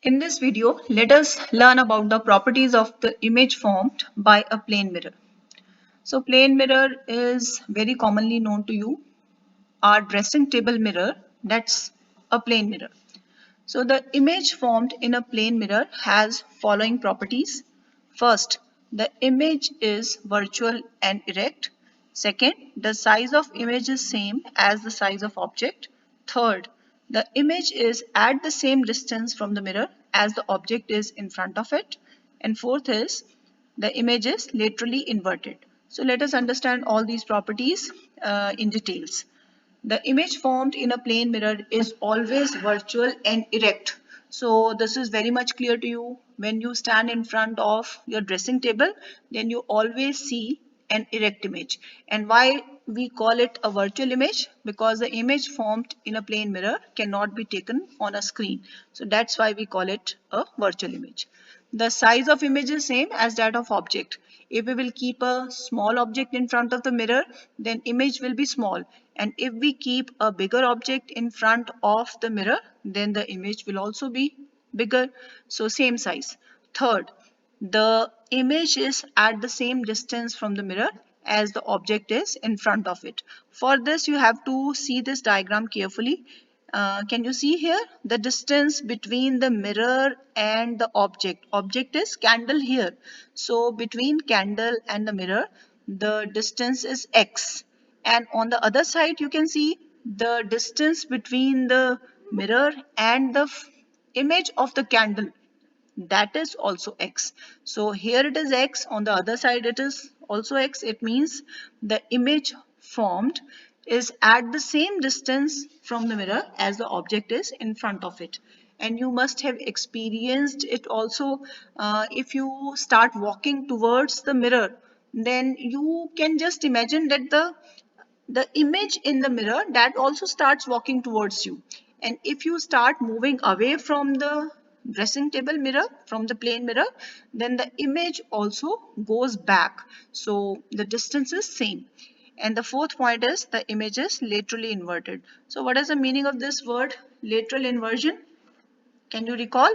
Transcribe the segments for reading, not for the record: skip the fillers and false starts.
In this video, let us learn about the properties of the image formed by a plane mirror. So plane mirror is very commonly known to you. Our dressing table mirror, that's a plane mirror. So the image formed in a plane mirror has following properties. First, the image is virtual and erect. Second, the size of image is same as the size of object. Third, the image is at the same distance from the mirror as the object is in front of it. And fourth is the image is laterally inverted. So let us understand all these properties in details. The image formed in a plane mirror is always virtual and erect. So this is very much clear to you. When you stand in front of your dressing table, then you always see an erect image. And why we call it a virtual image? Because the image formed in a plane mirror cannot be taken on a screen. So that's why we call it a virtual image. The size of image is same as that of object. If we will keep a small object in front of the mirror, then image will be small. And if we keep a bigger object in front of the mirror, then the image will also be bigger. So same size. Third, the image is at the same distance from the mirror as the object is in front of it. For this, you have to see this diagram carefully. Can you see here the distance between the mirror and the object? Object is candle here. So between candle and the mirror, the distance is x. And on the other side, you can see the distance between the mirror and the image of the candle, that is also x. So here it is x, on the other side it is also x. It means the image formed is at the same distance from the mirror as the object is in front of it. And you must have experienced it also. If you start walking towards the mirror, then you can just imagine that the image in the mirror that also starts walking towards you. And if you start moving away from the dressing table mirror, from the plane mirror, then the image also goes back. So the distance is same. And the fourth point is the image is laterally inverted. So what is the meaning of this word lateral inversion? Can you recall?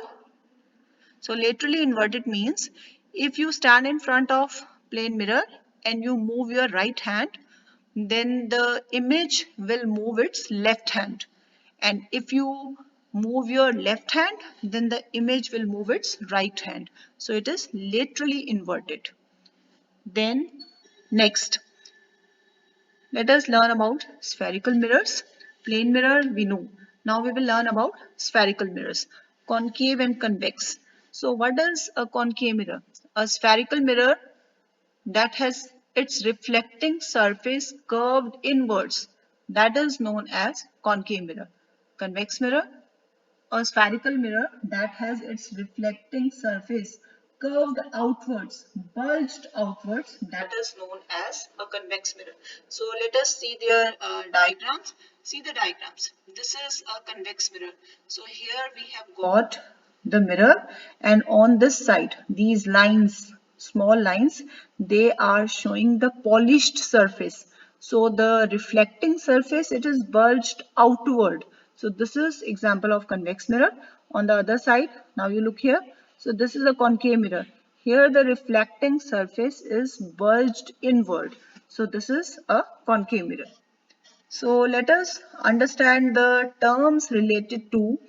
So laterally inverted means if you stand in front of plane mirror and you move your right hand, then the image will move its left hand. And if you move your left hand, then the image will move its right hand. So it is laterally inverted. Then next, let us learn about spherical mirrors. Plane mirror we know. Now we will learn about spherical mirrors, concave and convex. So what is a concave mirror? A spherical mirror that has its reflecting surface curved inwards, that is known as concave mirror. Convex mirror, a spherical mirror that has its reflecting surface curved outwards, bulged outwards, that is known as a convex mirror. So let us see their diagrams. See the diagrams. This is a convex mirror. So here we have got the mirror, and on this side these lines, small lines, they are showing the polished surface. So the reflecting surface, it is bulged outward. So this is example of convex mirror. On the other side, now you look here. So this is a concave mirror. Here the reflecting surface is bulged inward. So this is a concave mirror. So let us understand the terms related to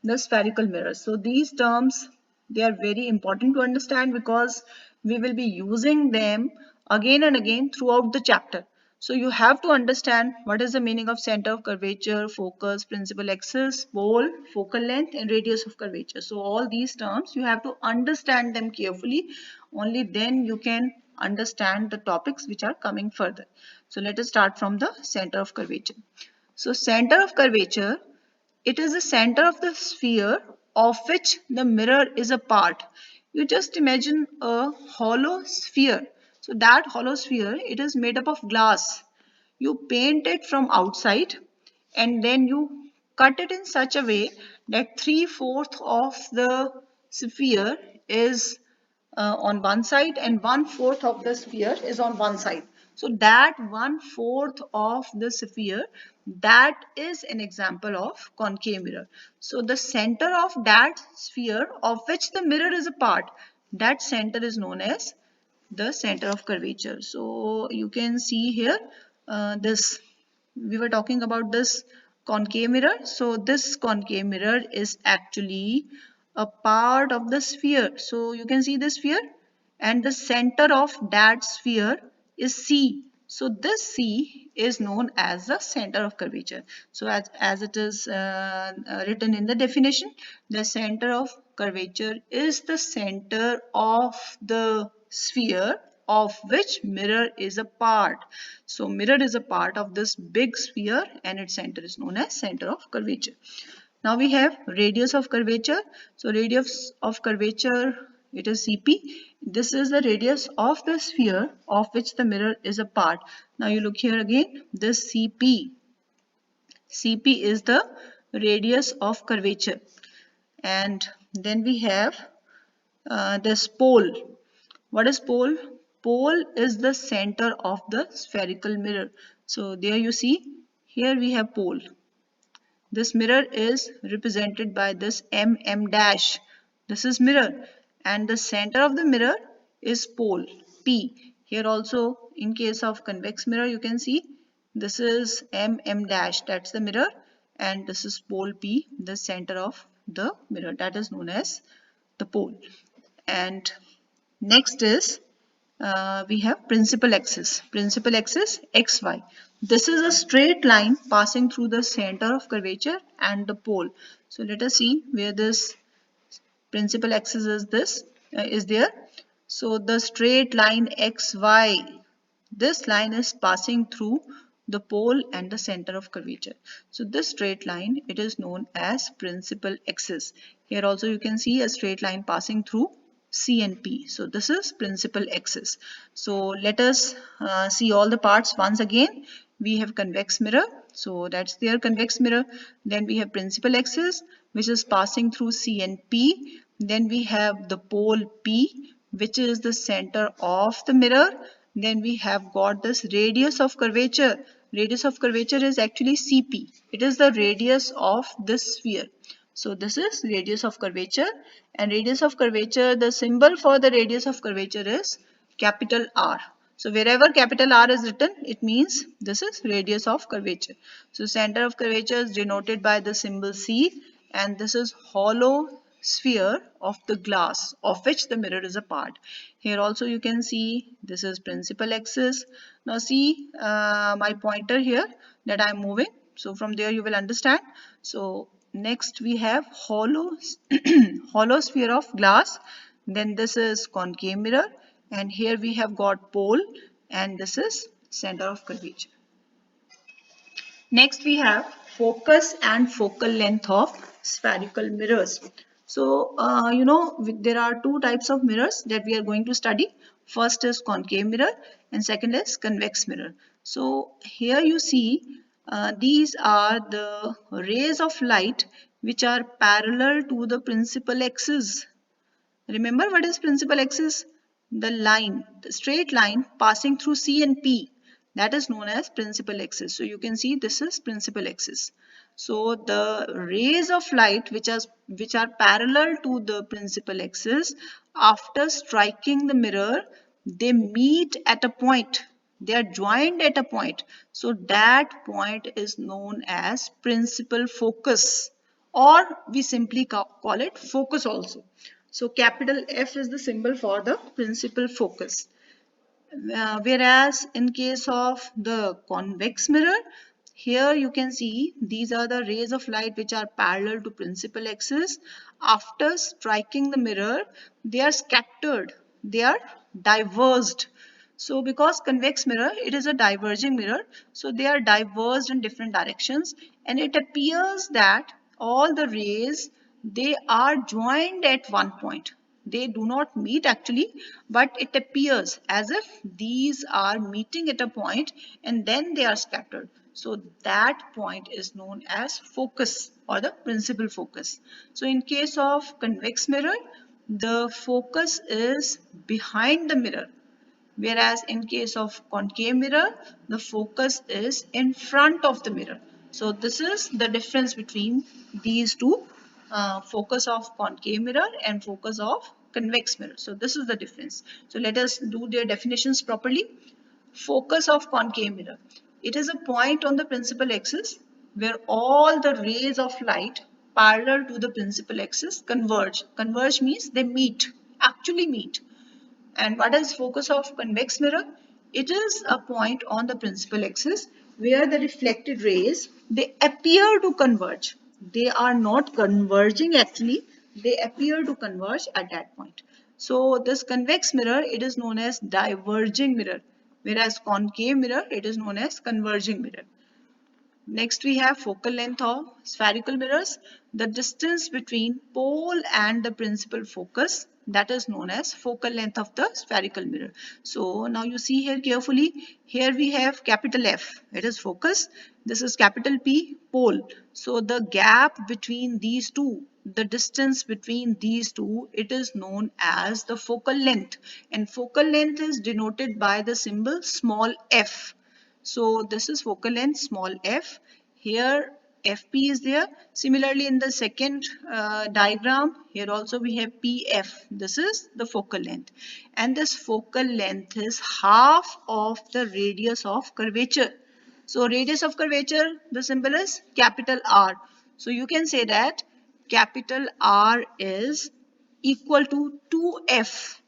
the spherical mirrors. So these terms, they are very important to understand because we will be using them again and again throughout the chapter. So you have to understand what is the meaning of center of curvature, focus, principal axis, pole, focal length, and radius of curvature. So all these terms, you have to understand them carefully. Only then you can understand the topics which are coming further. So let us start from the center of curvature. So center of curvature, it is the center of the sphere of which the mirror is a part. You just imagine a hollow sphere. So that hollow sphere, it is made up of glass. You paint it from outside and then you cut it in such a way that 3/4 of the sphere is on one side and 1/4 of the sphere is on one side. So that 1/4 of the sphere, that is an example of concave mirror. So the center of that sphere of which the mirror is a part, that center is known as the center of curvature. So you can see here this, we were talking about this concave mirror. So this concave mirror is actually a part of the sphere. So you can see the sphere and the center of that sphere is C. So this C is known as the center of curvature. So as it is written in the definition, the center of curvature is the center of the sphere of which mirror is a part. So mirror is a part of this big sphere and its center is known as center of curvature. Now we have radius of curvature. So radius of curvature, it is Cp. This is the radius of the sphere of which the mirror is a part. Now you look here again, this Cp. Cp is the radius of curvature. And then we have this pole. What is pole? Pole is the center of the spherical mirror. So there you see, here we have pole. This mirror is represented by this mm dash. This is mirror and the center of the mirror is pole P. Here also in case of convex mirror you can see this is mm dash, that's the mirror, and this is pole P, the center of the mirror, that is known as the pole. And next is we have principal axis. Principal axis xy. This is a straight line passing through the center of curvature and the pole. So let us see where this principal axis is, this is there. So the straight line xy, this line is passing through the pole and the center of curvature. So this straight line, it is known as principal axis. Here also you can see a straight line passing through C and P. So this is principal axis. So let us see all the parts once again. We have convex mirror. So that's their convex mirror. Then we have principal axis, which is passing through C and P. Then we have the pole P, which is the center of the mirror. Then we have got this radius of curvature. Radius of curvature is actually Cp. It is the radius of this sphere. So this is radius of curvature, and radius of curvature, the symbol for the radius of curvature is capital R. So wherever capital R is written, it means this is radius of curvature. So center of curvature is denoted by the symbol C, and this is hollow sphere of the glass of which the mirror is a part. Here also you can see this is principal axis. Now see my pointer here that I am moving. So from there you will understand. So next we have hollow hollow sphere of glass. Then this is concave mirror, and here we have got pole, and this is center of curvature. Next we have focus and focal length of spherical mirrors. So there are two types of mirrors that we are going to study. First is concave mirror and second is convex mirror. So here you see these are the rays of light which are parallel to the principal axis. Remember what is principal axis? The line, the straight line passing through C and P. That is known as principal axis. So you can see this is principal axis. So the rays of light which are parallel to the principal axis, after striking the mirror, they meet at a point. They are joined at a point. So that point is known as principal focus, or we simply call it focus also. So capital F is the symbol for the principal focus. Whereas in case of the convex mirror, here you can see these are the rays of light which are parallel to principal axis. After striking the mirror, they are scattered, they are diverged. So because convex mirror, it is a diverging mirror, so they are diverged in different directions, and it appears that all the rays, they are joined at one point. They do not meet actually, but it appears as if these are meeting at a point and then they are scattered. So that point is known as focus or the principal focus. So in case of convex mirror, the focus is behind the mirror, whereas in case of concave mirror, the focus is in front of the mirror. So this is the difference between these two, focus of concave mirror and focus of convex mirror. So this is the difference. So let us do their definitions properly. Focus of concave mirror. It is a point on the principal axis where all the rays of light parallel to the principal axis converge. Converge means they meet, actually meet. And what is focus of convex mirror? It is a point on the principal axis where the reflected rays, they appear to converge. They are not converging actually, they appear to converge at that point. So this convex mirror, it is known as diverging mirror, whereas concave mirror, it is known as converging mirror. Next we have focal length of spherical mirrors. The distance between pole and the principal focus, that is known as focal length of the spherical mirror. So now you see here carefully, here we have capital F, it is focus. This is capital P, pole. So the gap between these two, the distance between these two, it is known as the focal length. And focal length is denoted by the symbol small f. So this is focal length small f. Here FP is there. Similarly in the second diagram, here also we have PF. This is the focal length. And this focal length is half of the radius of curvature. So radius of curvature, the symbol is capital R. So you can say that capital R is equal to 2F.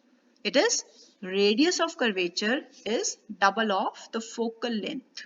It is radius of curvature is double of the focal length.